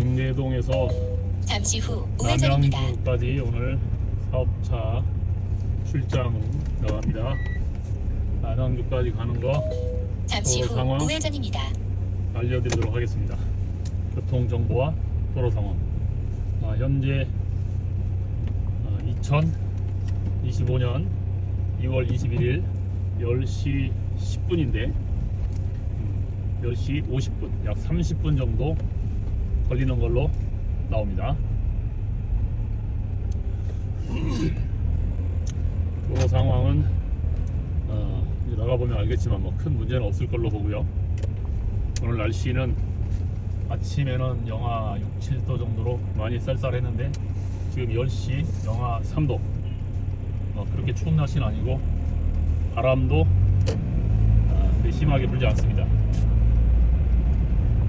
방내동에서 잠시 후 우회전입니다. 남양주까지 오늘 사업차 출장 나갑니다. 남양주까지 가는 거 잠시 도로 후 상황 우회전입니다. 알려드리도록 하겠습니다. 교통 정보와 도로 상황. 현재 2025년 2월 21일 10시 10분인데 10시 50분, 약 30분 정도 걸리는 걸로 나옵니다. 도로 상황은 나가보면 알겠지만 뭐 큰 문제는 없을 걸로 보고요. 오늘 날씨는 아침에는 영하 6, 7도 정도로 많이 쌀쌀했는데 지금 10시 영하 3도. 그렇게 추운 날씨는 아니고 바람도 그렇게 심하게 불지 않습니다.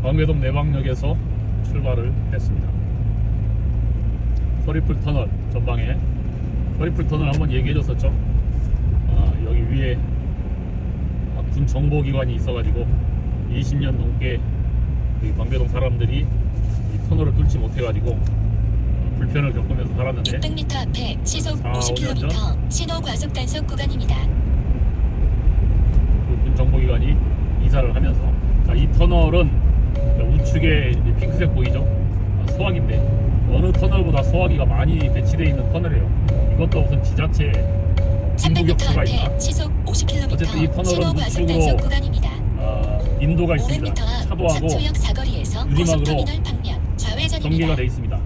방배동 내방역에서 출발을 했습니다. 서리풀 터널 전방에 서리풀 터널 한번 얘기해줬었죠. 여기 위에 군 정보기관이 있어가지고 20년 넘게 방배동 사람들이 이 터널을 뚫지 못해가지고 불편을 겪으면서 살았는데 600m 앞에 시속 50km 신호 과속 단속 구간입니다. 군 정보기관이 이사를 하면서 이 터널은 우측에 핑크색 보이죠? 소화기인데 어느 터널보다 소화기가 많이 배치되어 있는 터널이에요. 이것도 무슨 지자체 300m 앞에 시속 50km 어쨌든 이 터널은 신호 과속 단속 구간입니다. 인도가 있습니다. 500m 앞 차도하고 서초역 사거리에서 유리막으로 고속터미널 방면 좌회전입니다. 전개가 되어 있습니다.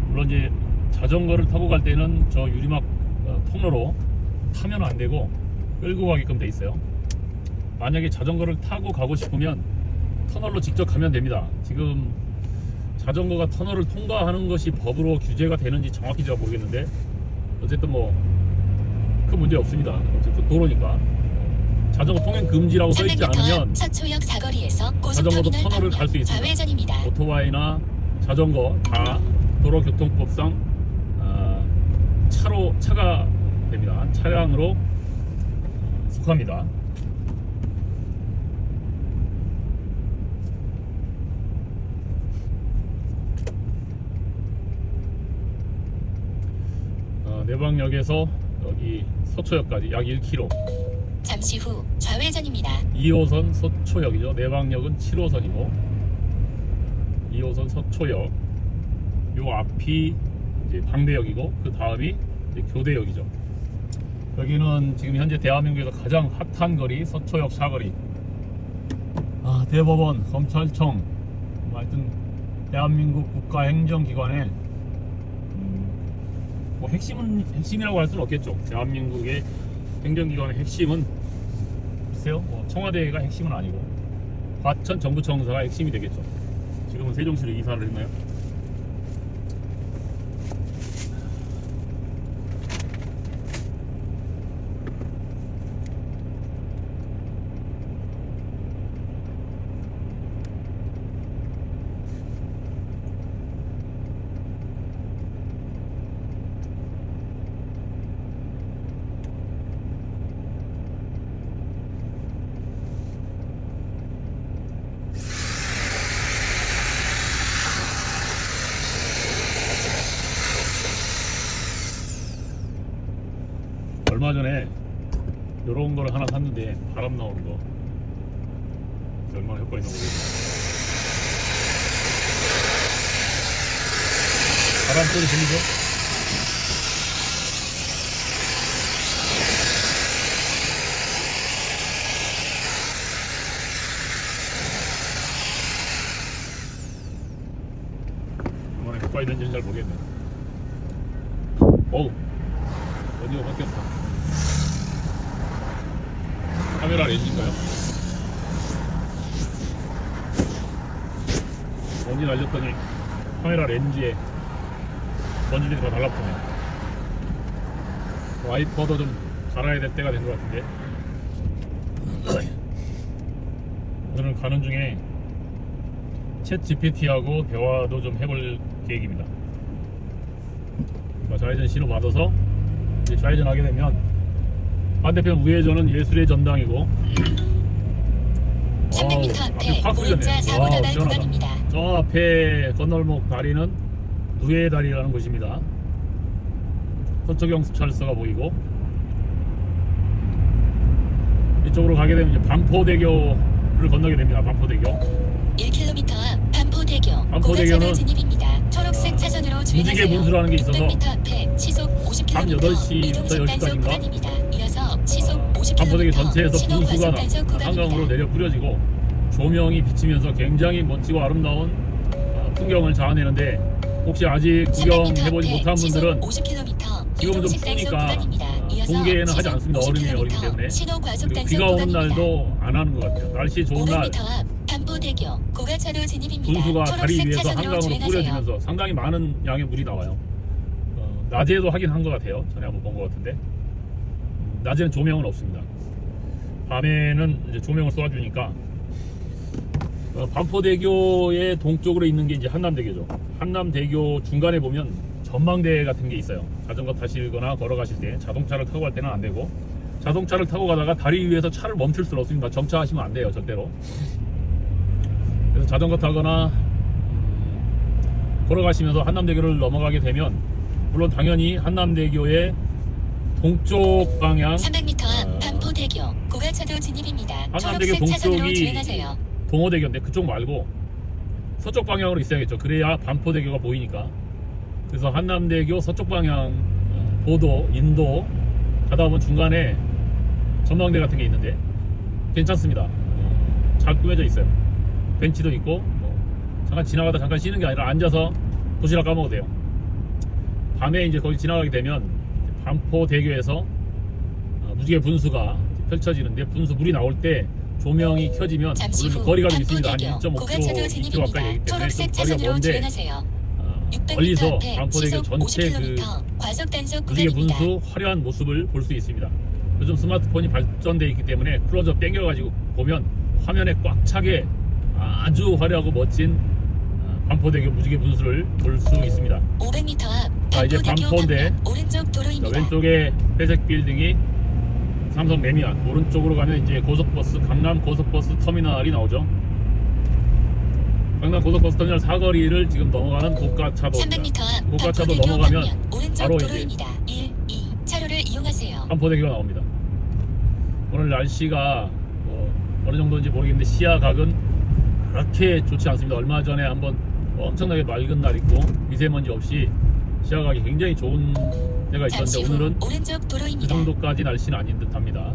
물론 이제 자전거를 타고 갈 때는 저 유리막 통로로 타면 안 되고 끌고 가게끔 되어 있어요. 만약에 자전거를 타고 가고 싶으면 터널로 직접 가면 됩니다. 지금 자전거가 터널을 통과하는 것이 법으로 규제가 되는지 정확히 제가 모르겠는데 어쨌든 뭐 큰 문제 없습니다. 어쨌든 도로니까. 자전거 통행 금지라고 써있지 300m 않으면 서초역 사거리에서 자전거도 고속터미널 터널을 갈 수 방면 있습니다. 좌회전입니다. 오토바이나 자전거 다 도로교통법상 차가 됩니다. 차량으로 속합니다. 내방역에서 여기 서초역까지 약 1km. 잠시 후 좌회전입니다. 2호선 서초역이죠. 내방역은 7호선이고 2호선 서초역. 요 앞이 이제 방대역이고 그 다음이 이제 교대역이죠. 여기는 지금 현재 대한민국에서 가장 핫한 거리 서초역 사거리. 대법원, 검찰청, 하여튼 대한민국 국가행정기관의 뭐 핵심이라고 할 수는 없겠죠. 대한민국의 행정기관의 핵심은 글쎄요, 청와대가 핵심은 아니고 과천 정부청사가 핵심이 되겠죠. 지금은 세종시로 이사를 했나요? 얼마 전에 요런 거를 하나 샀는데 바람 나오는 거 얼마나 효과 있나 모르겠네. 바람 소리 들리죠? 얼마나 효과 있는지는 잘 모르겠네. 어우, 어디가 바뀌었어. 카메라 렌즈인가요? 먼지 날렸더니 카메라 렌즈에 먼지들이 더 달라붙네. 와이퍼도 좀 갈아야 될 때가 된 것 같은데 오늘 가는 중에 챗 GPT하고 대화도 좀 해볼 계획입니다. 그러니까 좌회전 신호 받아서 이제 좌회전하게 되면 반대편 우회전은 예술의 전당이고 300m 앞에 확 보행자 풀렸네요. 사고 나갈 시원하다. 구간입니다. 저 앞에 건널목 다리는 누에 다리라는 곳입니다. 서초경찰서가 보이고, 이쪽으로 가게 되면 이제 반포대교를 건너게 됩니다. 반포대교. 1km 앞 반포대교. 반포대교는 진입입니다. 초록색 차선으로 무지개 주행하세요. 분수라는 게 있어서 600m 앞에 시속 50km 밤 8시 부터 이동식 10시 단속 까지인가? 구간입니다. 이어서 시속 50km 반포대교 전체에서 신호 분수가 과속 단속 구간입니다. 한강으로 내려 뿌려지고 조명이 비치면서 굉장히 멋지고 아름다운 풍경을 자아내는데, 혹시 아직 300m 구경해보지 앞에 못한 분들은 시속 50km 지금은 좀 이동식 단속 추우니까 구간입니다. 이어서 공개는 하지 시속 않습니다. 얼음이 50km 얼기 때문에. 신호 과속 그리고 단속 비가 오는 구간입니다. 날도 안 하는 것 같아요. 날씨 좋은 날 500m 앞 반포대교 고가차로 진입입니다. 분수가 다리 초록색 위에서 차선으로 한강으로 주행하세요. 뿌려지면서 상당히 많은 양의 물이 나와요. 낮에도 하긴 한 것 같아요. 전에 한번 본 것 같은데, 낮에는 조명은 없습니다. 밤에는 이제 조명을 쏘아주니까. 반포대교의 동쪽으로 있는 게 이제 한남대교죠. 한남대교 중간에 보면 전망대 같은 게 있어요. 자전거 타시거나 걸어가실 때, 자동차를 타고 갈 때는 안 되고, 자동차를 타고 가다가 다리 위에서 차를 멈출 수는 없습니다. 정차하시면 안 돼요, 절대로. 그래서 자전거 타거나 걸어가시면서 한남대교를 넘어가게 되면, 물론 당연히 한남대교의 동쪽 방향, 300m 앞 반포대교 고가차도 진입입니다. 한남대교 초록색 차선으로 동쪽이 주행하세요. 동호대교인데 그쪽 말고 서쪽 방향으로 있어야겠죠. 그래야 반포대교가 보이니까. 그래서 한남대교 서쪽 방향 보도, 인도 가다 보면 중간에 전망대 같은 게 있는데 괜찮습니다. 잘 꾸며져 있어요. 벤치도 있고, 잠깐 지나가다 잠깐 쉬는 게 아니라 앉아서 도시락 까먹어도 돼요. 밤에 이제 거기 지나가게 되면 반포대교에서 무지개 분수가 펼쳐지는데, 분수 물이 나올 때 조명이 켜지면, 잠시 후 거리가 좀 있습니다. 한 반포대교 1.5km, 고가차도 2km 진입입니다. 가까이 되기 때문에 좀 초록색 거리가 차선으로 먼데, 주행하세요. 600m 멀리서 앞에 반포대교 시속 전체 그 50km 과속 단속 무지개 구간입니다. 분수 화려한 모습을 볼 수 있습니다. 요즘 스마트폰이 발전되어 있기 때문에 클로즈업 당겨가지고 보면 화면에 꽉 차게 아주 화려하고 멋진 반포대교 무지개 분수를 볼 수 있습니다. 500m 앞 자, 이제 반포대교 반포인데, 방면 오른쪽 자, 도로입니다. 왼쪽에 회색 빌딩이 삼성 매미안, 오른쪽으로 가면 이제 고속버스, 강남 고속버스 터미널이 나오죠. 강남 고속버스 터미널 사거리를 지금 넘어가는 고가차도입니다. 300m 앞 고가차도 반포대교 넘어가면 방면 오른쪽 바로 이제 도로입니다. 1, 2 차로를 이용하세요. 반포대교가 나옵니다. 오늘 날씨가 어느 정도인지 모르겠는데 시야각은 그렇게 좋지 않습니다. 얼마 전에 한번 엄청나게 맑은 날 있고 미세먼지 없이 시야각이 굉장히 좋은 때가 잠시 있었는데, 후 오늘은 오른쪽 그 도로입니다. 정도까지 날씨는 아닌 듯 합니다.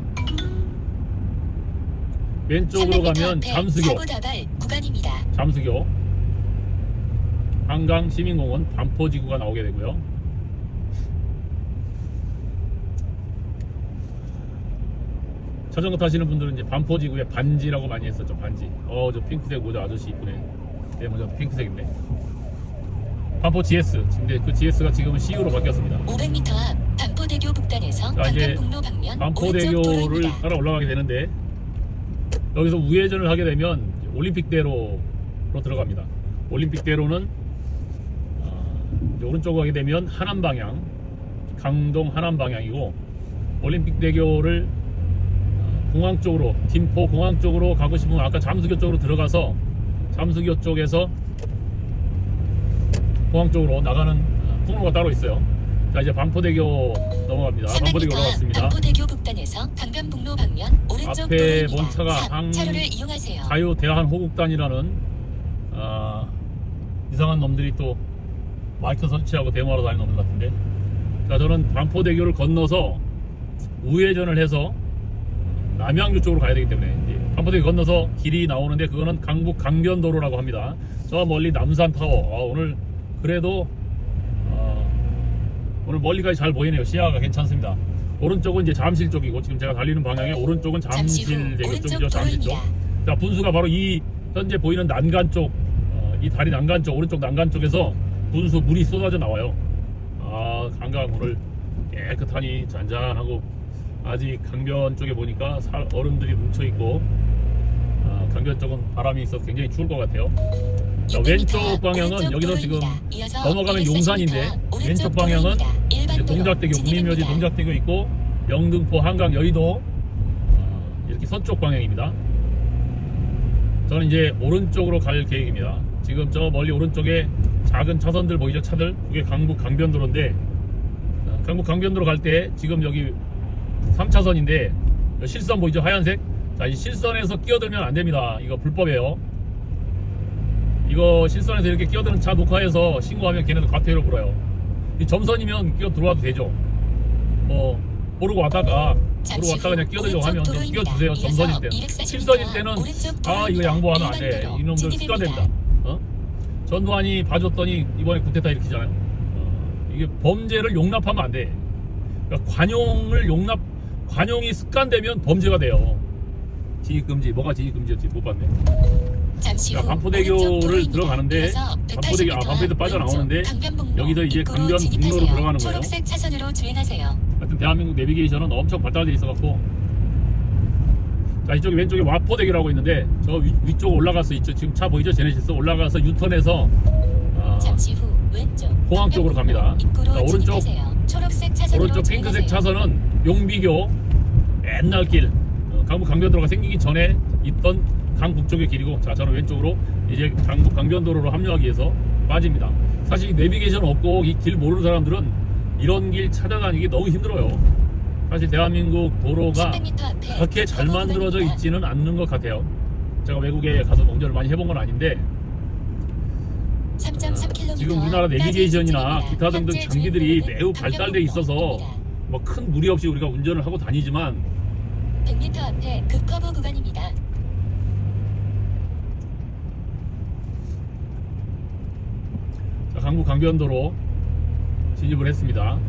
왼쪽으로 300m 가면 앞에 잠수교, 사고 다발 구간입니다. 잠수교, 한강 시민공원 반포지구가 나오게 되고요. 자전거 타시는 분들은 이제 반포지구에 반지라고 많이 했었죠. 반지. 저 핑크색 모자 아저씨 이쁘네. 내 모자도 핑크색인데. 반포 GS. 근데 그 GS가 지금은 CU로 바뀌었습니다. 500m 앞 반포대교 북단에서 자, 이제 강남북로 방면 오른쪽 반포대교를 도로입니다. 따라 올라가게 되는데, 여기서 우회전을 하게 되면 올림픽대로로 들어갑니다. 올림픽대로는 이제 오른쪽으로 가게 되면 하남 방향, 강동 하남 방향이고, 올림픽대교를 공항 쪽으로, 김포 공항 쪽으로 가고 싶으면 아까 잠수교 쪽으로 들어가서 잠수교 쪽에서 공항 쪽으로 나가는 통로가 따로 있어요. 자, 이제 반포대교 넘어갑니다. 반포대교 300m 올라갔습니다. 반포대교 북단에서 강변북로 방면 오른쪽 앞에 도로입니다. 먼 차가 3 차로를 이용하세요. 자유 대한호국단이라는 이상한 놈들이 또 마이크 설치하고 데모하러 다니는 놈들 같은데, 자, 저는 반포대교를 건너서 우회전을 해서 남양주 쪽으로 가야 되기 때문에, 이제 반포대교 건너서 길이 나오는데 그거는 강북 강변도로라고 합니다. 저 멀리 남산타워. 오늘 그래도 오늘 멀리까지 잘 보이네요. 시야가 괜찮습니다. 오른쪽은 이제 잠실 쪽이고, 지금 제가 달리는 방향의 오른쪽은 잠시 후 잠실대교 오른쪽 쪽이죠. 잠실 쪽. 도로입니다. 자, 분수가 바로 이 현재 보이는 난간 쪽, 이 다리 난간 쪽, 오른쪽 난간 쪽에서 분수 물이 쏟아져 나와요. 강강 오늘 깨끗하니 잔잔하고, 아직 강변 쪽에 보니까 얼음들이 뭉쳐 있고, 강변 쪽은 바람이 있어서 굉장히 추울 것 같아요. 자, 왼쪽 방향은 여기서 지금 넘어가면 용산인데, 왼쪽 방향은 이제 동작대교, 국민묘지 동작대교 있고, 영등포, 한강, 여의도, 이렇게 서쪽 방향입니다. 저는 이제 오른쪽으로 갈 계획입니다. 지금 저 멀리 오른쪽에 작은 차선들 보이죠? 차들. 그게 강북 강변도로인데 강북 강변도로 갈 때 지금 여기 3차선인데 실선 보이죠? 하얀색. 자, 이 실선에서 끼어들면 안 됩니다. 이거 불법이에요. 이거 실선에서 이렇게 끼어드는 차 녹화해서 신고하면 걔네들 과태료를 물어요. 이 점선이면 끼어 들어와도 되죠. 뭐 모르고 왔다가 그냥 끼어들려고 하면 좀 끼어주세요. 점선일 때는. 실선일 때는 이거 양보하면 안 돼. 이놈들 습관됩니다. 전두환이 봐줬더니 이번에 쿠데타 일으키잖아요. 이게 범죄를 용납하면 안 돼. 그러니까 관용이 습관되면 범죄가 돼요. 진입금지, 뭐가 진입금지였지? 못 봤네. 자, 반포대교를 들어가는데 반포대교 빠져나오는데 여기서 이제 강변북로로 들어가는 거예요. 초록색 차선으로 주행하세요. 하여튼 대한민국 내비게이션은 엄청 발달되어 있어갖고, 자, 이쪽에 왼쪽에 와포대교라고 있는데 저 위쪽 올라가서 있죠. 지금 차 보이죠? 제네시스 올라가서 유턴해서 잠시 후 왼쪽 공항 쪽으로 갑니다. 자, 오른쪽 차선으로 핑크색 차선은 용비교 옛날 길, 강북 강변도로가 생기기 전에 있던 강북쪽의 길이고, 자, 저는 왼쪽으로 이제 강북 강변도로로 합류하기 위해서 빠집니다. 사실 내비게이션 없고 이 길 모르는 사람들은 이런 길 찾아다니기 너무 힘들어요. 사실 대한민국 도로가 그렇게 잘 만들어져 있지는 않는 것 같아요. 제가 외국에 가서 운전을 많이 해본 건 아닌데, 지금 우리나라 내비게이션이나 기타 등등 장비들이 매우 발달돼 있어서 뭐 큰 무리 없이 우리가 운전을 하고 다니지만 100m 앞에 급커브 구간입니다. 자, 강북 강변도로 진입을 했습니다.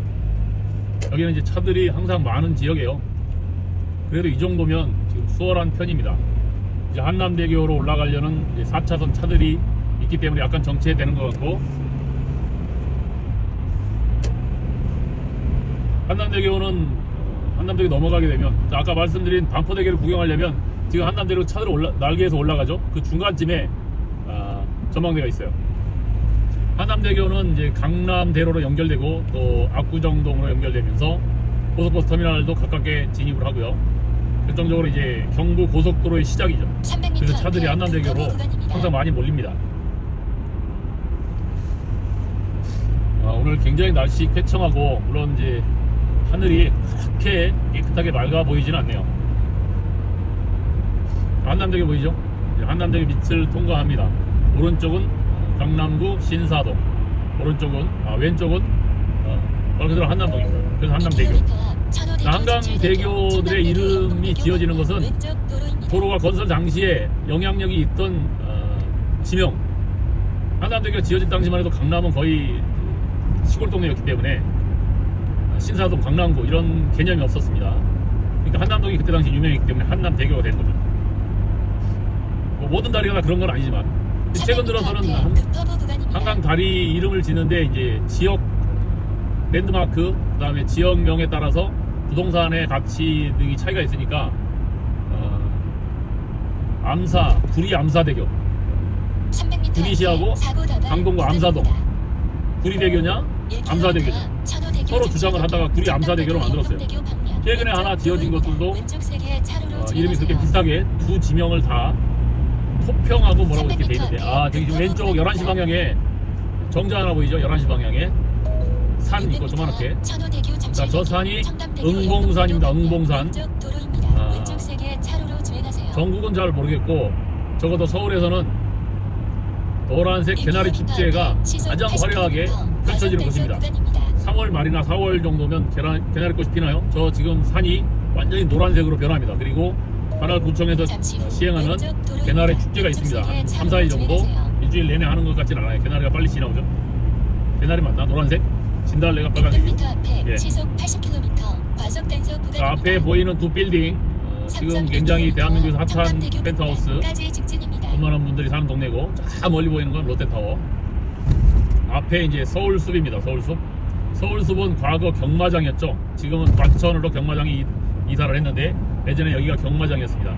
여기는 이제 차들이 항상 많은 지역이에요. 그래도 이 정도면 지금 수월한 편입니다. 이제 한남대교로 올라가려는 이제 4차선 차들이 있기 때문에 약간 정체되는 것 같고, 한남대교 넘어가게 되면, 자, 아까 말씀드린 반포대교를 구경하려면 지금 한남대교 차들 날개에서 올라가죠. 그 중간쯤에 전망대가 있어요. 한남대교는 이제 강남대로로 연결되고 또 압구정동으로 연결되면서 고속버스 터미널도 가깝게 진입을 하고요. 결정적으로 이제 경부 고속도로의 시작이죠. 그래서 차들이 한남대교로 항상 많이 몰립니다. 오늘 굉장히 날씨 쾌청하고, 물론 이제 하늘이 그렇게 깨끗하게 맑아 보이지는 않네요. 한남대교 보이죠? 한남대교 밑을 통과합니다. 오른쪽은 강남구 신사동, 왼쪽은 말 그대로 한남동입니다. 그래서 한남대교. 한강대교들의 이름이 지어지는 것은 도로가 건설 당시에 영향력이 있던 지명. 한남대교가 지어진 당시만 해도 강남은 거의 시골 동네였기 때문에 신사동, 강남구 이런 개념이 없었습니다. 그러니까 한남동이 그때 당시 유명했기 때문에 한남대교가 된 거죠. 뭐 모든 다리가 다 그런 건 아니지만 최근 들어서는 한강 다리 이름을 짓는데 이제 지역 랜드마크, 그 다음에 지역명에 따라서 부동산의 가치 등이 차이가 있으니까 구리 암사대교, 구리시하고 강동구 암사동, 구리대교냐 암사대교냐 서로 주장을 하다가 구리 암사대교로 만들었어요. 최근에 하나 지어진 것들도 이름이 그렇게 비슷하게 두 지명을 다 토평하고 뭐라고 이렇게 돼 있는데, 저기 지금 왼쪽 11시 방향에 정자 하나 보이죠? 11시 방향에 산 있고 조그맣게. 자, 저 산이 응봉산입니다. 응봉산. 전국은 잘 모르겠고 적어도 서울에서는 노란색 개나리 축제가 가장 화려하게 펼쳐지는 곳입니다. 3월 말이나 4월 정도면 개나리꽃이 피나요. 저 지금 산이 완전히 노란색으로 변합니다. 그리고 관할구청에서 시행하는 개나리 축제가 있습니다. 한 3, 4일 정도 일주일 내내 하는 것 같진 않아요. 개나리가 빨리 지나오죠. 개나리 맞나? 노란색? 진달래가 빨간색이고. 예. 자, 앞에 보이는 두 빌딩, 지금 굉장히 대한민국에서 핫한 펜트하우스, 웬만한 분들이 사는 동네고, 저 멀리 보이는 건 롯데타워. 앞에 이제 서울숲입니다. 서울숲은 과거 경마장이었죠. 지금은 과천으로 경마장이 이사를 했는데 예전에 여기가 경마장이었습니다.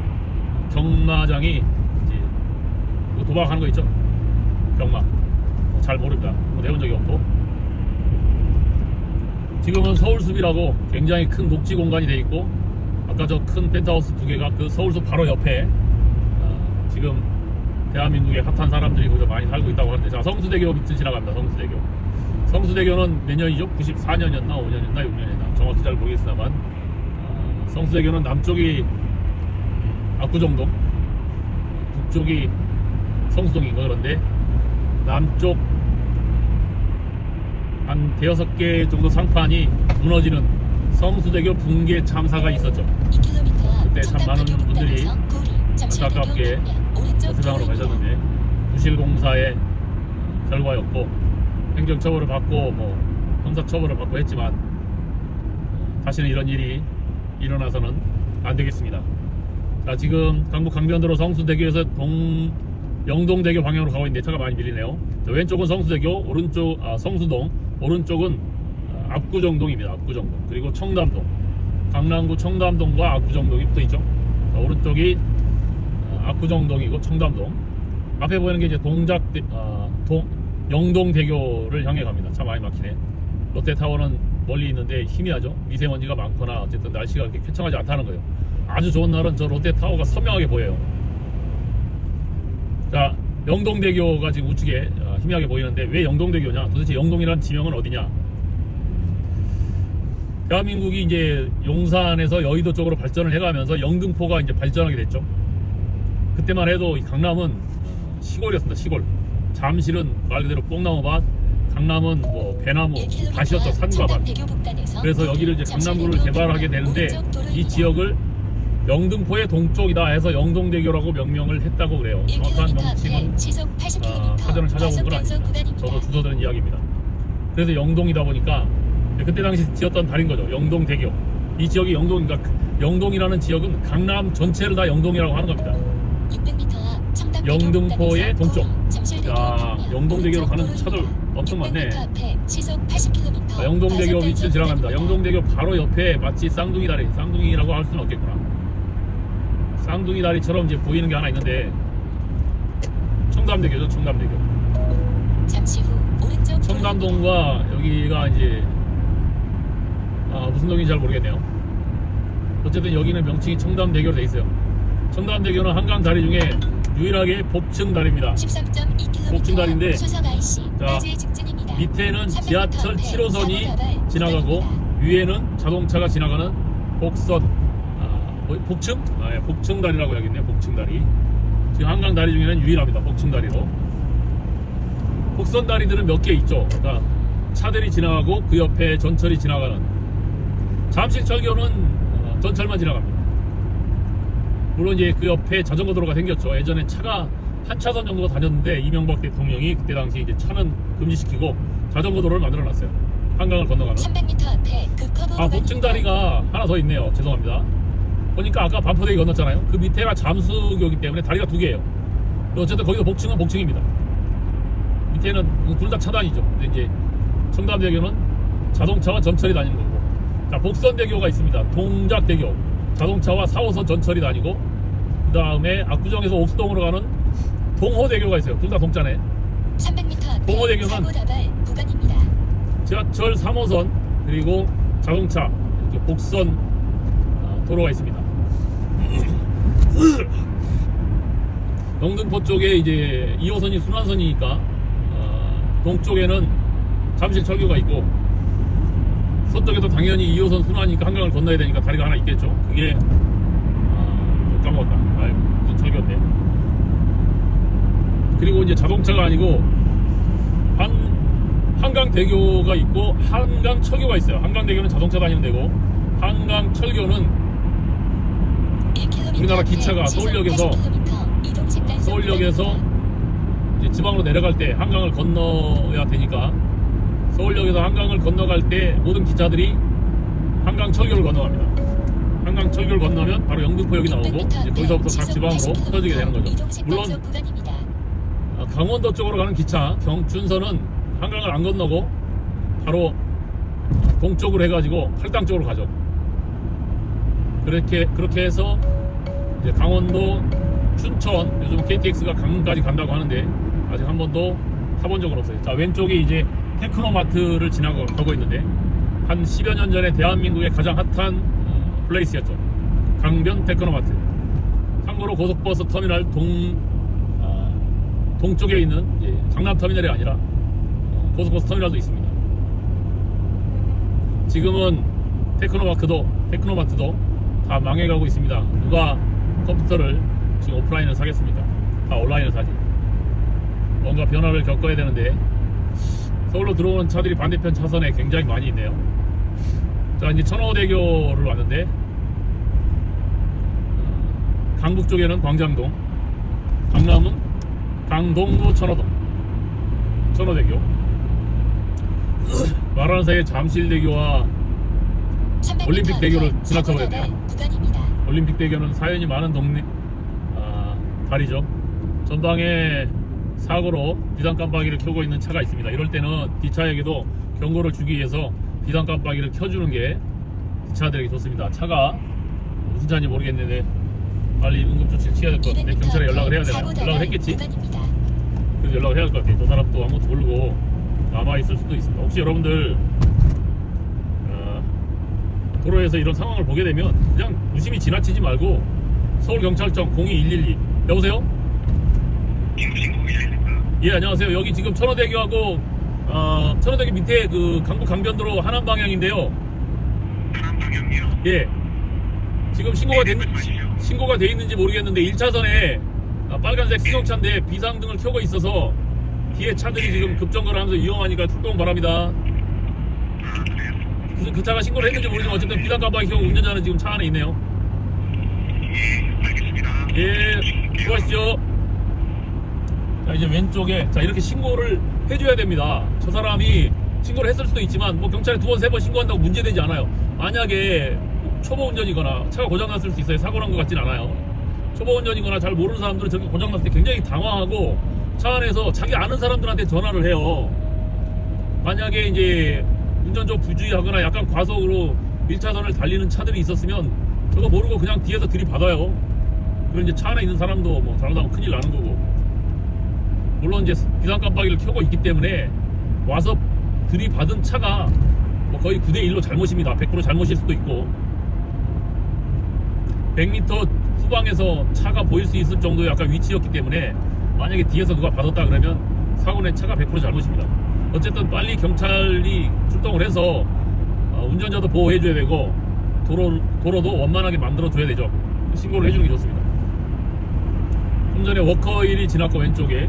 경마장이 이제 도박하는 거 있죠? 경마. 잘 모릅니다. 내본 적이 없고. 지금은 서울숲이라고 굉장히 큰 녹지 공간이 돼 있고, 아까 저 큰 펜트하우스 두 개가 그 서울숲 바로 옆에 지금 대한민국의 핫한 사람들이 거기서 많이 살고 있다고 하는데, 자, 성수대교 밑을 지나갑니다. 성수대교. 성수대교는 몇 년이죠? 94년이었나 5년이었나 6년이었나 정확히 잘 모르겠습니다만, 성수대교는 남쪽이 압구정동, 북쪽이 성수동인가. 그런데 남쪽 한 대여섯 개 정도 상판이 무너지는 성수대교 붕괴 참사가 있었죠. 그때 참 많은 분들이 안타깝게 세상으로 가셨는데, 부실공사의 결과였고 행정처벌을 받고 뭐 형사처벌을 받고 했지만 다시는 이런 일이 일어나서는 안 되겠습니다. 자, 지금 강북 강변도로 성수대교에서 영동대교 방향으로 가고 있는데 차가 많이 밀리네요. 자, 왼쪽은 성수대교, 오른쪽 성수동, 오른쪽은 압구정동입니다. 압구정동. 그리고 청담동, 강남구 청담동과 압구정동이 붙어있죠. 자, 오른쪽이 압구정동이고 청담동. 앞에 보이는 게 이제 영동대교를 향해 갑니다. 참 많이 막히네. 롯데타워는 멀리 있는데 희미하죠. 미세먼지가 많거나 어쨌든 날씨가 그렇게 쾌청하지 않다는 거예요. 아주 좋은 날은 저 롯데타워가 선명하게 보여요. 자, 영동대교가 지금 우측에 희미하게 보이는데 왜 영동대교냐? 도대체 영동이라는 지명은 어디냐? 대한민국이 이제 용산에서 여의도 쪽으로 발전을 해가면서 영등포가 이제 발전하게 됐죠. 그때만 해도 이 강남은 시골이었습니다. 시골. 잠실은 말 그대로 뽕나무밭, 강남은 뭐 배나무, 밭이었죠. 산과 밭. 그래서 여기를 이제 강남구를 개발하게 되는데 이 지역을 영등포의 동쪽이다 해서 영동대교라고 명명을 했다고 그래요. 정확한 명칭은 사전을 찾아본 건 아닙니다. 저도 주워들은 이야기입니다. 그래서 영동이다 보니까 그때 당시 지었던 달인 거죠. 영동대교. 이 지역이 영동이니까 영동이라는 지역은 강남 전체를 다 영동이라고 하는 겁니다. 영등포의 동쪽. 자, 영동대교로 가는 차들 엄청 많네. 자, 영동대교 위치를 지나갑니다. 영동대교 바로 옆에 마치 쌍둥이 다리, 쌍둥이라고 할 수는 없겠구나. 쌍둥이 다리처럼 이제 보이는 게 하나 있는데 청담대교죠. 청담대교. 청담동과 여기가 이제 무슨 동인지 잘 모르겠네요. 어쨌든 여기는 명칭이 청담대교로 돼 있어요. 청담대교는 한강 다리 중에 유일하게 복층다리입니다. 복층다리인데, 자, 밑에는 지하철 7호선이 지나가고 위에는 자동차가 지나가는 복층? 예, 복층다리라고 해야겠네요. 복층다리. 지금 한강 다리 중에는 유일합니다. 복층다리로. 복선다리들은 몇 개 있죠. 그러니까 차들이 지나가고 그 옆에 전철이 지나가는. 잠실철교는 전철만 지나갑니다. 물론 이제 그 옆에 자전거 도로가 생겼죠. 예전에 차가 한 차선 정도가 다녔는데 이명박 대통령이 그때 당시 이제 차는 금지시키고 자전거 도로를 만들어놨어요. 한강을 건너가는. 300m 앞에 복층다리가 하나 더 있네요. 죄송합니다. 보니까 아까 반포대교 건넜잖아요. 그 밑에가 잠수교이기 때문에 다리가 두 개예요. 어쨌든 거기서 복층은 복층입니다. 밑에는 둘 다 차단이죠. 근데 이제 청담대교는 자동차와 전철이 다니는 거고. 자, 복선대교가 있습니다. 동작대교. 자동차와 4호선 전철이 다니고, 그 다음에 압구정에서 옥수동으로 가는 동호대교가 있어요. 둘 다 동자네. 300m 앞에 동호대교는 지하철 3호선 그리고 자동차 이렇게 복선 도로가 있습니다. 영등포 쪽에 이제 2호선이 순환선이니까 동쪽에는 잠실철교가 있고, 서쪽에도 당연히 2호선 순환이니까 한강을 건너야 되니까 다리가 하나 있겠죠. 그게 까먹었다. 무슨 철교인데. 그리고 이제 자동차가 아니고 한강대교가 있고 한강철교가 있어요. 한강대교는 자동차 다니는 데고, 한강철교는 우리나라 기차가 서울역에서 이제 지방으로 내려갈 때 한강을 건너야 되니까, 서울역에서 한강을 건너갈 때 모든 기차들이 한강철교를 건너갑니다. 한강철교를 건너면 바로 영등포역이 나오고, 이제 거기서부터 각 지방으로 퍼지게 되는 거죠. 물론 강원도 쪽으로 가는 기차 경춘선은 한강을 안 건너고 바로 동쪽으로 해가지고 팔당 쪽으로 가죠. 그렇게 해서 이제 강원도, 춘천, 요즘 KTX가 강릉까지 간다고 하는데 아직 한 번도 타본 적은 없어요. 자, 왼쪽이 이제 테크노마트를 지나가고 있는데, 한 10여 년 전에 대한민국의 가장 핫한 플레이스였죠. 강변 테크노마트. 참고로 고속버스 터미널 동쪽에 있는 강남터미널이 아니라 고속버스 터미널도 있습니다. 지금은 테크노마트도 다 망해가고 있습니다. 누가 컴퓨터를 지금 오프라인을 사겠습니까? 다 온라인을 사지. 뭔가 변화를 겪어야 되는데 서울로 들어오는 차들이 반대편 차선에 굉장히 많이 있네요. 자, 이제 천호대교를 왔는데 강북 쪽에는 광장동, 강남은 강동구 천호대교, 말하는 사이에 잠실대교와 300m 올림픽대교를 앞에 지나쳐버렸네요. 사고 나갈 구간입니다. 올림픽대교는 사연이 많은 다리죠. 전방에 사고로 비상 깜빡이를 켜고 있는 차가 있습니다. 이럴 때는 뒷차에게도 경고를 주기 위해서 비상 깜빡이를 켜주는 게 뒷차들에게 좋습니다. 차가 무슨 차인지 모르겠는데 빨리 응급조치를 취해야 될 것 같은데 경찰에 연락을 해야 되나요? 연락을 했겠지? 구간입니다. 그래서 연락을 해야 할 것 같아요. 저 사람도 아무것도 모르고 남아있을 수도 있습니다. 혹시 여러분들 도로에서 이런 상황을 보게 되면 그냥 무심히 지나치지 말고 서울경찰청 02112 여보세요? 예, 안녕하세요. 여기 지금 천호대교하고 천호대교 밑에 그 강북 강변도로 하남 방향인데요. 하남 방향이요? 예. 지금 신고가 돼 있는지 모르겠는데 1차선에 빨간색 승용차인데 비상등을 켜고 있어서 뒤에 차들이 지금 급정거를 하면서 위험하니까 출동 바랍니다. 무슨 그 차가 신고를 했는지 모르지만 어쨌든 비상 깜빡이 켜고 운전자는 지금 차 안에 있네요. 예, 알겠습니다. 예, 수고하십시오. 자, 이제 왼쪽에 자 이렇게 신고를 해줘야 됩니다. 저 사람이 신고를 했을 수도 있지만 뭐 경찰에 2번, 3번 신고한다고 문제되지 않아요. 만약에 초보 운전이거나 차가 고장났을 수 있어요. 사고 난 것 같진 않아요. 초보 운전이거나 잘 모르는 사람들은 저렇게 고장났을 때 굉장히 당황하고 차 안에서 자기 아는 사람들한테 전화를 해요. 만약에 이제 운전적 부주의하거나 약간 과속으로 1차선을 달리는 차들이 있었으면 저거 모르고 그냥 뒤에서 들이받아요. 그럼 이제 차 안에 있는 사람도 뭐 잘못하면 큰일 나는 거고. 물론 이제 비상 깜빡이를 켜고 있기 때문에 와서 들이받은 차가 뭐 거의 9대1로 잘못입니다. 100% 잘못일 수도 있고 100m 후방에서 차가 보일 수 있을 정도의 약간 위치였기 때문에 만약에 뒤에서 누가 받았다 그러면 사고낸 차가 100% 잘못입니다. 어쨌든 빨리 경찰이 출동을 해서 운전자도 보호해줘야 되고 도로도 원만하게 만들어줘야 되죠. 신고를 해주는 게 좋습니다. 좀 전에 워커힐이 지났고 왼쪽에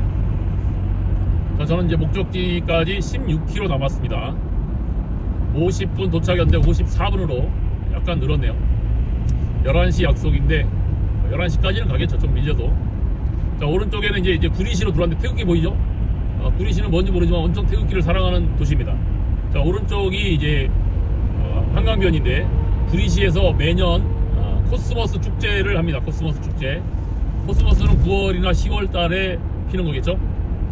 자, 저는 이제 목적지까지 16km 남았습니다. 50분 도착이었는데 54분으로 약간 늘었네요. 11시 약속인데 11시까지는 가겠죠. 좀 밀려도. 자, 오른쪽에는 이제 구리시로 들어왔는데 태극기 보이죠? 구리시는 뭔지 모르지만 엄청 태극기를 사랑하는 도시입니다. 자, 오른쪽이 이제 한강변인데 구리시에서 매년 코스모스 축제를 합니다. 코스모스 축제. 코스모스는 9월이나 10월 달에 피는 거겠죠?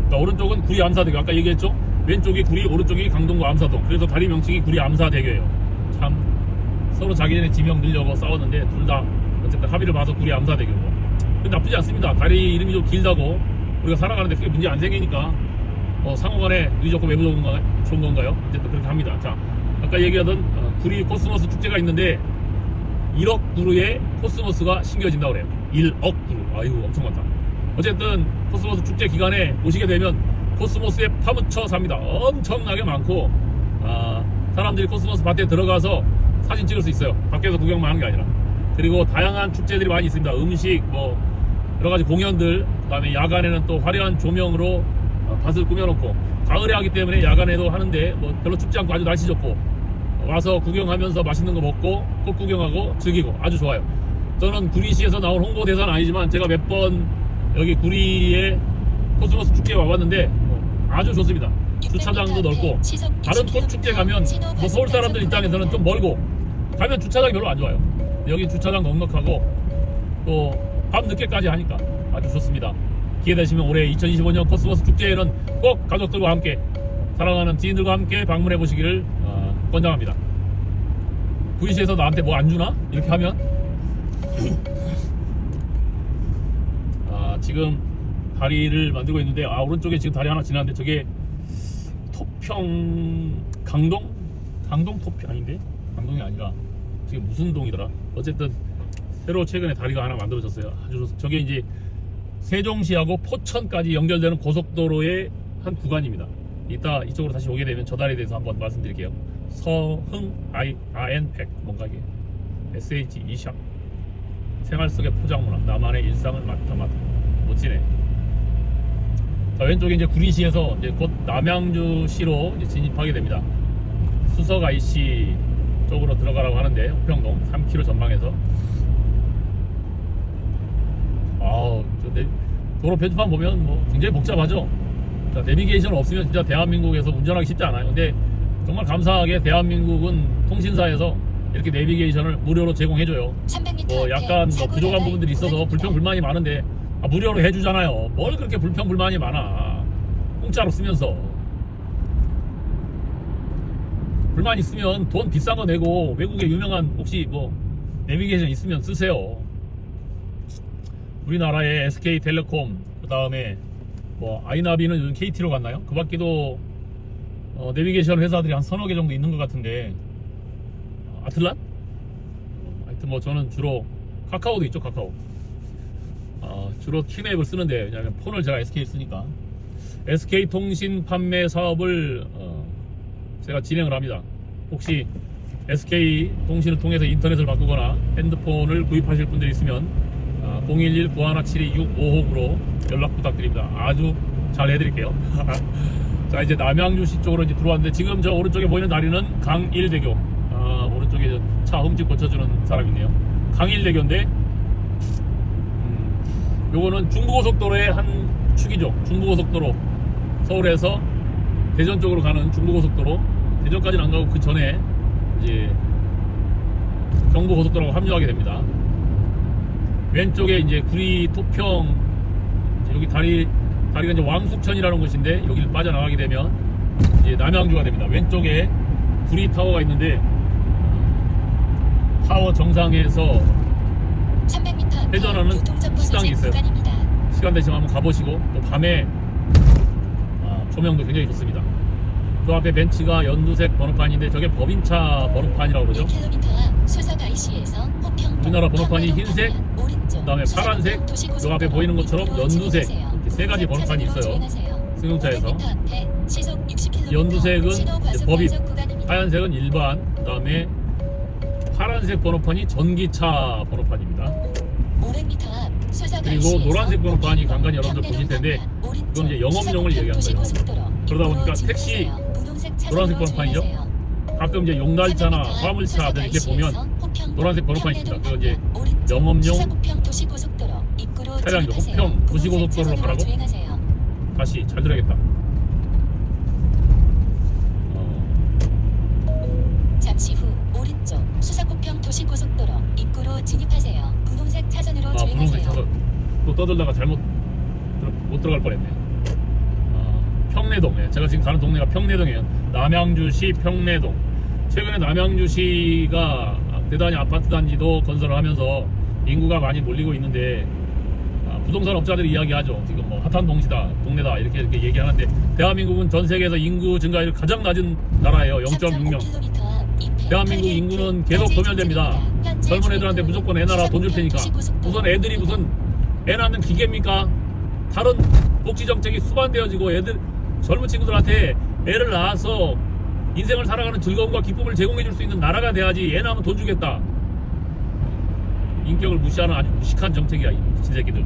자, 오른쪽은 구리 암사대교. 아까 얘기했죠? 왼쪽이 구리, 오른쪽이 강동구 암사동. 그래서 다리 명칭이 구리 암사대교예요. 참 서로 자기네 지명 늘려고 싸웠는데 둘 다 어쨌든 합의를 봐서 구리 암사대교고. 근데 나쁘지 않습니다. 다리 이름이 좀 길다고 우리가 살아가는데 크게 문제 안 생기니까 상호간에 눈이 좋고 외부 좋은 건가요? 어쨌든 그렇게 합니다. 자, 아까 얘기하던 구리 코스모스 축제가 있는데 1억 그루의 코스모스가 심겨진다고 그래요. 1억 그루. 아이고 엄청 많다. 어쨌든 코스모스 축제 기간에 오시게 되면 코스모스에 파묻혀 삽니다. 엄청나게 많고 사람들이 코스모스 밭에 들어가서 사진 찍을 수 있어요. 밖에서 구경만 하는 게 아니라. 그리고 다양한 축제들이 많이 있습니다. 음식, 뭐 여러가지 공연들, 그 다음에 야간에는 또 화려한 조명으로 밭을 꾸며놓고, 가을에 하기 때문에 야간에도 하는데 뭐 별로 춥지 않고 아주 날씨 좋고 와서 구경하면서 맛있는 거 먹고 꽃 구경하고 즐기고 아주 좋아요. 저는 구리시에서 나온 홍보대사는 아니지만 제가 몇 번 여기 구리에 코스모스 축제에 와봤는데 아주 좋습니다. 주차장도 넓고, 다른 꽃 축제 가면 뭐 서울 사람들 입장에서는 좀 멀고 가면 주차장이 별로 안 좋아요. 여기 주차장 넉넉하고 또 밤 늦게까지 하니까 아주 좋습니다. 기회 되시면 올해 2025년 코스모스 축제에는 꼭 가족들과 함께, 사랑하는 지인들과 함께 방문해 보시기를 권장합니다. 구리시에서 나한테 뭐 안 주나? 이렇게 하면 지금 다리를 만들고 있는데 오른쪽에 지금 다리 하나 지나는데 저게 토평 강동 토평 아닌데? 강동이 아니라 저게 무슨 동이더라? 어쨌든 새로 최근에 다리가 하나 만들어졌어요. 아주 저게 이제 세종시하고 포천까지 연결되는 고속도로의 한 구간입니다. 이따 이쪽으로 다시 오게 되면 저 다리에 대해서 한번 말씀드릴게요. 서흥 IN100 뭔가 이게 SH 이샵 생활 속의 포장문화 나만의 일상을 맡아 멋지네. 자, 왼쪽에 이제 구리시에서 이제 곧 남양주시로 이제 진입하게 됩니다. 수석 IC 쪽으로 들어가라고 하는데 호평동 3km 전방에서 도로 표지판 보면 뭐 굉장히 복잡하죠. 자, 내비게이션 없으면 진짜 대한민국에서 운전하기 쉽지 않아요. 근데 정말 감사하게 대한민국은 통신사에서 이렇게 내비게이션을 무료로 제공해줘요. 300m 뭐 약간 뭐 사고 부족한 나갈 부분들이 있어서 구간입니다. 불평 불만이 많은데 무료로 해주잖아요. 뭘 그렇게 불평 불만이 많아. 공짜로 쓰면서 불만 있으면 돈 비싼 거 내고 외국에 유명한 혹시 뭐 내비게이션 있으면 쓰세요. 우리나라의 SK텔레콤 그 다음에 뭐 아이나비는 요즘 KT로 갔나요? 그 밖에도 내비게이션 회사들이 한 서너 개 정도 있는 것 같은데 아틀란? 하여튼 뭐 저는 주로 카카오도 있죠. 카카오 주로 티맵을 쓰는데 왜냐면 폰을 제가 SK 쓰니까 SK통신 판매 사업을 제가 진행을 합니다. 혹시 SK통신을 통해서 인터넷을 바꾸거나 핸드폰을 구입하실 분들이 있으면 011-9172-655으로 연락 부탁드립니다. 아주 잘 해드릴게요. 자, 이제 남양주시 쪽으로 이제 들어왔는데 지금 저 오른쪽에 보이는 다리는 강일대교. 오른쪽에 차 흠집 고쳐주는 사람 있네요. 강일대교인데 요거는 중부고속도로의 한 축이죠. 중부고속도로 서울에서 대전 쪽으로 가는 중부고속도로. 대전까지는 안 가고 그 전에 이제 경부고속도로가 합류하게 됩니다. 왼쪽에 이제 구리 토평 이제 여기 다리가 이제 왕숙천이라는 곳인데 여기를 빠져나가게 되면 이제 남양주가 됩니다. 왼쪽에 구리 타워가 있는데 타워 정상에서 300m 회전하는 식당이 있어요. 구간입니다. 시간 되시면 한번 가보시고 또 밤에 조명도 굉장히 좋습니다. 그 앞에 벤츠가 연두색 번호판인데 저게 법인차 번호판이라고 그러죠. 1km 수석 IC에서 호평동 우리나라 번호판이 흰색, 오른쪽 그다음에 파란색, 요 앞에 보이는 것처럼 연두색 이렇게 세 가지 번호판이 있어요. 승용차에서 연두색은 이제 법인, 하얀색은 일반, 그다음에 파란색 번호판이 전기차 번호판입니다. 그리고 노란색 번호판이 간간히 여러분들 보실 텐데 이건 이제 영업용을 얘기하는 거예요. 그러다 보니까 택시 노란색 번호판이죠. 가끔 이제 용달차나 화물차들 이렇게 보면 노란색 번호판이 있습니다. 그거 이제 영업용 차량이죠. 호평 도시고속도로로 가라고? 다시 잘 들어야겠다. 잠시 후 오른쪽 수서고평 도시고속도로 입구로 진입하세요. 분홍색 차선으로 분홍색 주행하세요. 차선 또 떠들다가 잘못 못 들어갈 뻔했네. 평내동. 제가 지금 가는 동네가 평내동이에요. 남양주시 평내동. 최근에 남양주시가 대단히 아파트 단지도 건설을 하면서 인구가 많이 몰리고 있는데 부동산 업자들이 이야기하죠. 지금 뭐 핫한 동네다 이렇게 얘기하는데 대한민국은 전 세계에서 인구 증가율이 가장 낮은 나라예요. 0.6명. 대한민국 인구는 계속 소멸됩니다. 젊은 애들한테 무조건 애 낳아 돈 줄 테니까. 우선 애들이 무슨 애 낳는 기계입니까? 다른 복지 정책이 수반되어지고 애들 젊은 친구들한테 애를 낳아서 인생을 살아가는 즐거움과 기쁨을 제공해 줄 수 있는 나라가 돼야지. 애 낳으면 돈 주겠다. 인격을 무시하는 아주 무식한 정책이야, 이 미친 새끼들.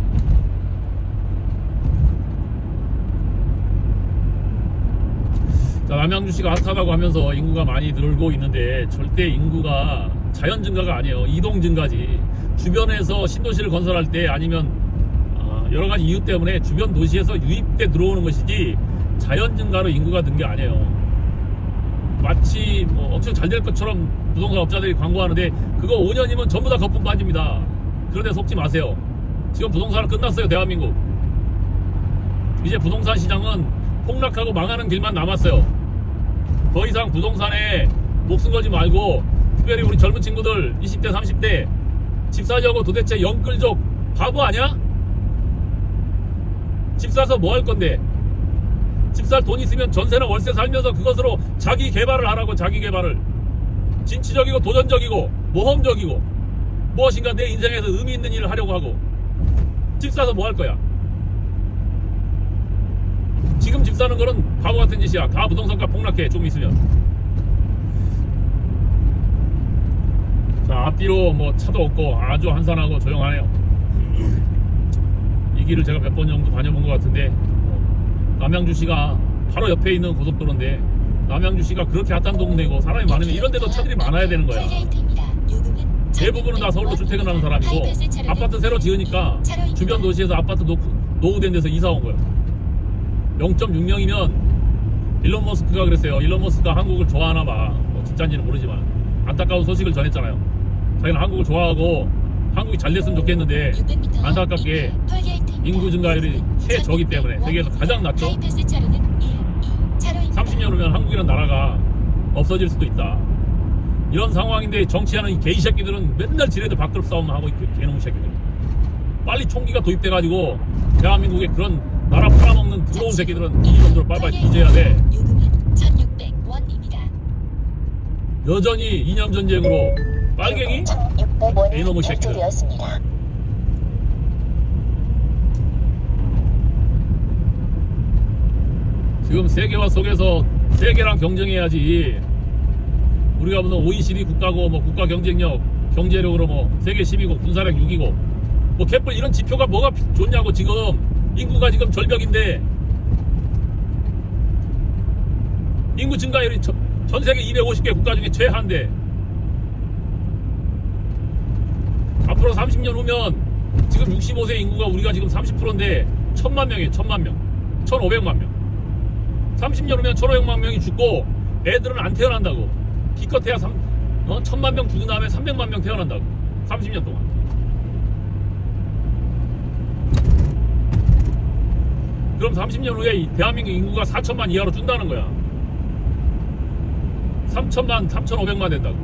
자, 남양주시가 핫하다고 하면서 인구가 많이 늘고 있는데 절대 인구가 자연 증가가 아니에요. 이동 증가지. 주변에서 신도시를 건설할 때 아니면 여러 가지 이유 때문에 주변 도시에서 유입돼 들어오는 것이지 자연 증가로 인구가 는 게 아니에요. 마치 뭐 엄청 잘 될 것처럼 부동산 업자들이 광고하는데 그거 5년이면 전부 다 거품 빠집니다. 그런데 속지 마세요. 지금 부동산은 끝났어요. 대한민국. 이제 부동산 시장은 폭락하고 망하는 길만 남았어요. 더 이상 부동산에 목숨 걸지 말고 특별히 우리 젊은 친구들 20대 30대 집 사려고 도대체 영끌족 바보 아냐? 집 사서 뭐 할 건데? 집 살 돈 있으면 전세나 월세 살면서 그것으로 자기 개발을 하라고. 자기 개발을 진취적이고 도전적이고 모험적이고 무엇인가 내 인생에서 의미 있는 일을 하려고 하고 집 사서 뭐 할 거야? 지금 집 사는 거는 바보 같은 짓이야. 다 부동산가 폭락해 좀 있으면. 자, 앞뒤로 뭐 차도 없고 아주 한산하고 조용하네요. 이 길을 제가 몇 번 정도 다녀본 것 같은데, 남양주시가 바로 옆에 있는 고속도로인데 남양주시가 그렇게 핫한 동네고 사람이 많으면 이런 데도 차들이 많아야 되는 거야. 대부분은 다 서울로 출퇴근하는 사람이고, 아파트 새로 지으니까 주변 도시에서 아파트 노후된 데서 이사 온 거야. 0.60이면 일론 머스크가 그랬어요. 일론 머스크가 한국을 좋아하나 봐. 뭐 진짜인지는 모르지만 안타까운 소식을 전했잖아요. 자기는 한국을 좋아하고 한국이 잘 됐으면 좋겠는데 안타깝게 인구 증가율이 최저기 때문에 세계에서 가장 낮죠. 30년 후면 한국이라는 나라가 없어질 수도 있다. 이런 상황인데 정치하는 이 개이 새끼들은 맨날 지네들 밥그릇 싸움만 하고 있고, 개놈 새끼들. 빨리 총기가 도입돼가지고 대한민국에 그런 나라 팔아먹는 더러운 새끼들은 이 정도로 빨리빨리 뒤져야 돼. 여전히 이념 전쟁으로 빨갱이? 이놈의 새끼들. 지금 세계화 속에서 세계랑 경쟁해야지. 우리가 무슨 OECD 국가고 뭐 국가 경쟁력, 경제력으로 뭐 세계 10위고 군사력 6위고 뭐 개뿔 이런 지표가 뭐가 좋냐고. 지금 인구가 지금 절벽인데 인구 증가율이 전 세계 250개 국가 중에 최하인데 앞으로 30년 후면 지금 65세 인구가 우리가 지금 30%인데 1000만 명이에요. 1000만 명, 1500만 명. 30년 후면 1500만 명이 죽고 애들은 안 태어난다고. 기껏해야 1000만 명 죽은 다음에 300만 명 태어난다고. 30년 동안. 그럼 30년 후에 이 대한민국 인구가 4천만 이하로 준다는 거야. 3천만, 3,500만 된다고.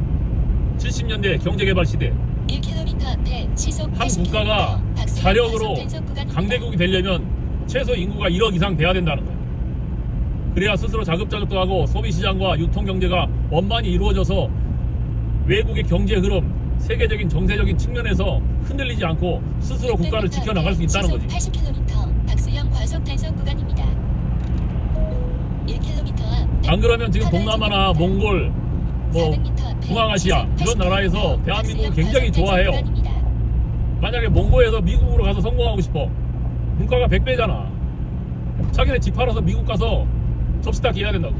70년대 경제개발 시대. 1km 앞에 시속 한 80km, 국가가 박수영 자력으로 과속 단속 구간입니다. 강대국이 되려면 최소 인구가 1억 이상 돼야 된다는 거야. 그래야 스스로 자급자족도 하고 소비시장과 유통경제가 원만히 이루어져서 외국의 경제 흐름, 세계적인 정세적인 측면에서 흔들리지 않고 스스로 국가를 지켜나갈 수 있다는 거지. 80km 박수영 과속 단속 구간입니다. 1km 앞 안 그러면 지금 동남아나 몽골, 뭐 중앙아시아 이런 나라에서 대한민국을 굉장히 좋아해요. 만약에 몽골에서 미국으로 가서 성공하고 싶어. 물가가 100배잖아. 자기네 집 팔아서 미국 가서 접시 닦기 해야 된다고.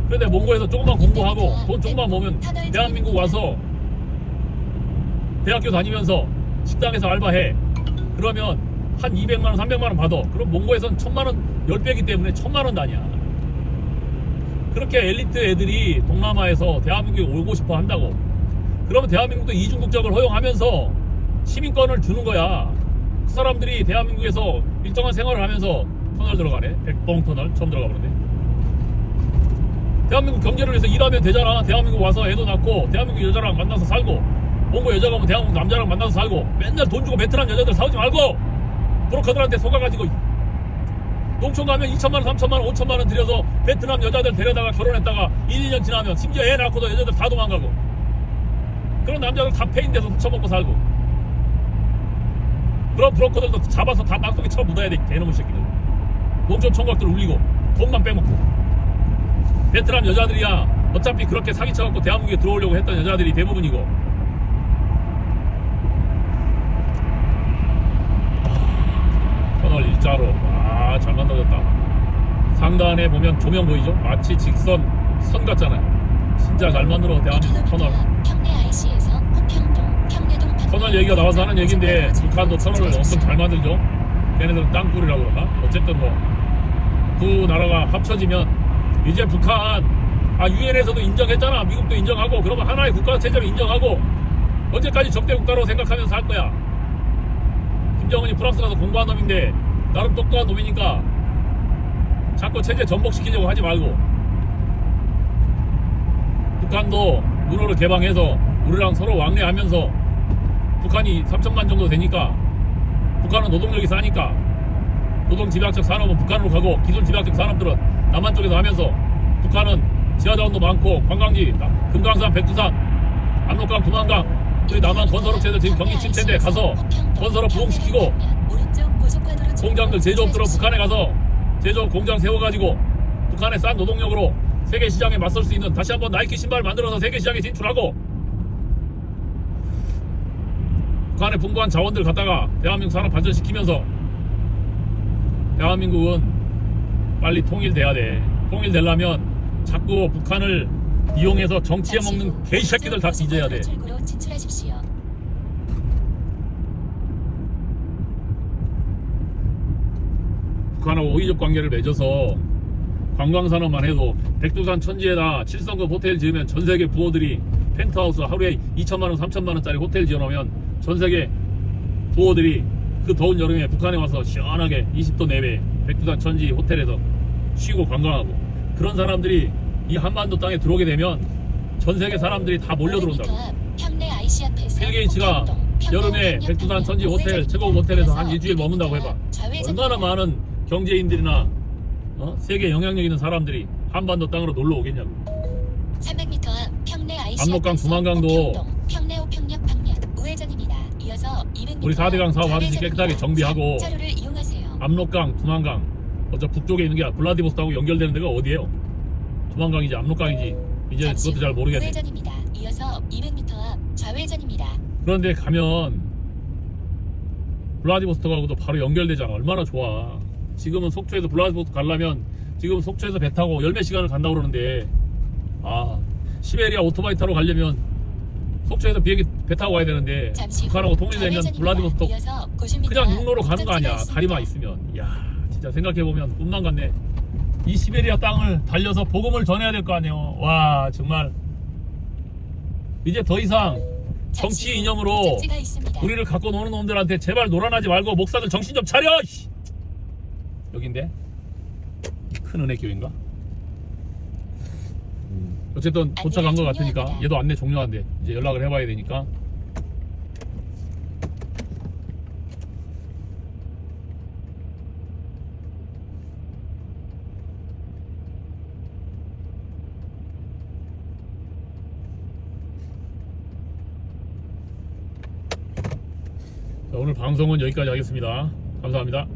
그런데 몽골에서 조금만 공부하고 돈 조금만 모으면 대한민국 와서 대학교 다니면서 식당에서 알바해. 그러면 한 200만원 300만원 받아. 그럼 몽골에선 1000만원 10배이기 때문에 1000만원 단위야. 그렇게 엘리트 애들이 동남아에서 대한민국에 오고 싶어 한다고. 그러면 대한민국도 이중국적을 허용하면서 시민권을 주는 거야. 그 사람들이 대한민국에서 일정한 생활을 하면서 터널 들어가네. 백봉터널 처음 들어가 보는데. 대한민국 경제를 위해서 일하면 되잖아. 대한민국 와서 애도 낳고 대한민국 여자랑 만나서 살고, 몽골 여자가 오면 대한민국 남자랑 만나서 살고, 맨날 돈 주고 베트남 여자들 사오지 말고 브로커들한테 속아가지고 농촌 가면 2천만원 3천만원 5천만원 들여서 베트남 여자들 데려다가 결혼했다가 1, 2년 지나면 심지어 애 낳고도 여자들 다 도망가고, 그런 남자들 다 페인돼서 훔쳐먹고 살고, 그런 브로커들도 잡아서 다 땅속에 쳐 묻어야 돼. 개놈의 새끼들. 농촌 총각들 울리고 돈만 빼먹고. 베트남 여자들이야 어차피 그렇게 사기쳐갖고 대한민국에 들어오려고 했던 여자들이 대부분이고. 터널 일자로 잘 만들어졌다. 상단에 보면 조명 보이죠? 마치 직선 선 같잖아요. 진짜 잘 만들어. 대한민국 터널. 터널 얘기가 나와서 하는 얘기인데 북한도 터널을 엄청 잘 만들죠. 걔네들은 땅굴이라고 그러나? 어쨌든 뭐 두 나라가 합쳐지면 이제 북한 유엔에서도 인정했잖아. 미국도 인정하고, 그러면 하나의 국가 체제를 인정하고 언제까지 적대 국가로 생각하면서 살 거야. 김정은이 프랑스 가서 공부한 놈인데 나름 똑똑한 놈이니까 자꾸 체제 전복시키려고 하지 말고, 북한도 문호를 개방해서 우리랑 서로 왕래하면서, 북한이 3천만 정도 되니까 북한은 노동력이 싸니까 노동집약적 산업은 북한으로 가고, 기술집약적 산업들은 남한 쪽에서 하면서, 북한은 지하자원도 많고 관광지 금강산, 백두산, 압록강, 두만강, 우리 남한 건설업체들 지금 경기 침체인데 가서 건설업 부흥시키고, 공장들 제조업들은 북한에 가서 제조업 공장 세워가지고 북한의 싼 노동력으로 세계 시장에 맞설 수 있는 다시 한번 나이키 신발 만들어서 세계 시장에 진출하고 북한의 풍부한 자원들 갖다가 대한민국 산업 발전시키면서 대한민국은 빨리 통일돼야 돼. 통일되려면 자꾸 북한을 이용해서 정치에 먹는 개새끼들 다 뒤져야 돼. 출구로 진출하십시오. 북한하고 오히적 관계를 맺어서 관광산업만 해도 백두산 천지에다 7성급 호텔 지으면 전세계 부호들이 펜트하우스 하루에 2천만원 3천만원짜리 호텔 지어놓으면 전세계 부호들이 그 더운 여름에 북한에 와서 시원하게 20도 내외 백두산 천지 호텔에서 쉬고 관광하고 그런 사람들이 이 한반도 땅에 들어오게 되면 전세계 사람들이 다 몰려들어온다고. 빌 게이츠가 여름에 백두산 천지 호텔 최고 호텔에서 한 일주일 머문다고 해봐. 얼마나 많은 경제인들이나 세계 영향력 있는 사람들이 한반도 땅으로 놀러 오겠냐고. 300m 앞 평내 IC 압록강 두만강도 평내 우평역 방면 우회전입니다. 이어서 200m 우리 4대강 사업 하듯이 깨끗하게 정비하고 차로를 이용하세요. 압록강 두만강 저 북쪽에 있는 게 블라디보스토크하고 연결되는 데가 어디예요? 두만강이지 압록강이지 이제 그것도 잘 모르겠네. 우회전입니다. 이어서 200m 앞 좌회전입니다. 그런데 가면 블라디보스토크하고도 바로 연결되잖아. 얼마나 좋아. 지금은 속초에서 블라디보스토크 가려면 지금 속초에서 배 타고 열몇 시간을 간다고 그러는데 시베리아 오토바이 타러 가려면 속초에서 비행기 배 타고 가야 되는데 북한하고 통일되면 블라디보스토크 그냥 육로로 가는 거 아니야. 다리만 있으면. 이야 진짜 생각해보면 꿈만 같네. 이 시베리아 땅을 달려서 복음을 전해야 될 거 아니에요. 와 정말 이제 더 이상 정치 이념으로 우리를 갖고 노는 놈들한테 제발 놀아나지 말고 목사들 정신 좀 차려. 여긴데 큰 은혜교회인가? 어쨌든 도착한 것 같으니까 얘도 안내 종료한대. 이제 연락을 해봐야 되니까. 자, 오늘 방송은 여기까지 하겠습니다. 감사합니다.